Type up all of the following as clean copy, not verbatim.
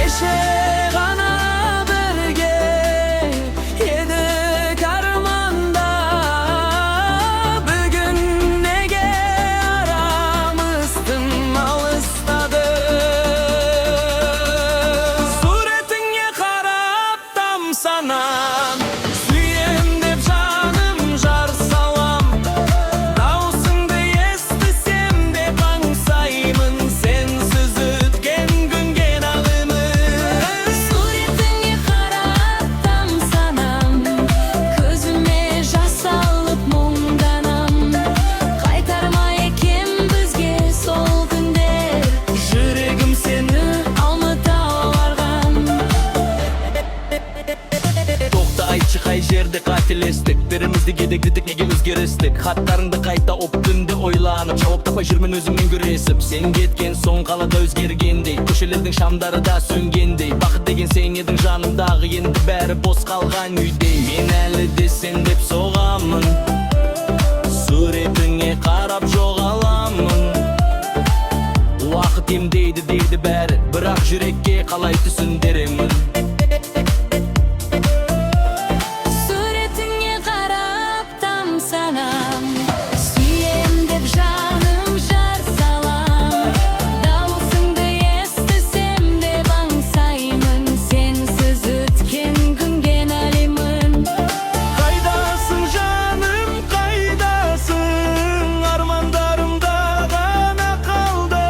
кеше ғана бірге едік арманда, бүгін неге арамыз тым алыстады? Суретіңе қарап тамсанам, сүйем деп жаным жар салам. Даусыңды естісем деп аңсаймын, сенсіз өткен күнген ағымын. Суретіңе қарап тамсанам, көзіме жас алып мұңданам. Қайтарма екем бізге сол күндер, Жүрегім сені алматаларған. тоқта, айтшы қай жерде қателестік, бірімізді кедегдедік, неге өзгерістік? Хаттарыңды қайта оп түнде ойланып, жауап таппай жүрмін өзіммен күресіп. Сен кеткен соң қалада өзгергендей, көшелердің шамдары да сөнгендей. Бақыт деген сен едің жанымдағы, енді бәрі бос қалған үйдей. Мен әлі де сен деп соғамын, суретіңе қарап жоғаламын. Уақыт емдейді дейді бәрі, бірақ жүрекке қалай түсіндіремін? Суретіңе қарап тамсанам, сүйем деп жаным жар салам. Даусыңды естісем деп аңсаймын, сенсіз өткен күнген әлемін. Қайдасың жаным, қайдасың? Армандарымда ғана қалды.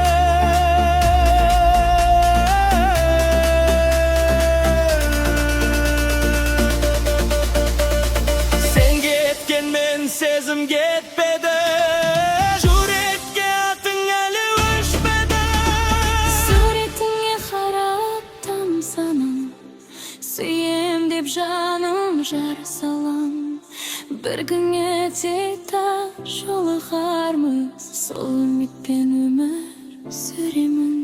Сен кеткенмен сезім кетпеді, жүрекке атың әлі өшпеді. Суретіңе қарап тамсанам, сүйем деп жаным жар салам. Bir gün ötede жолығармыз, сол үмітпен өмір сүремін.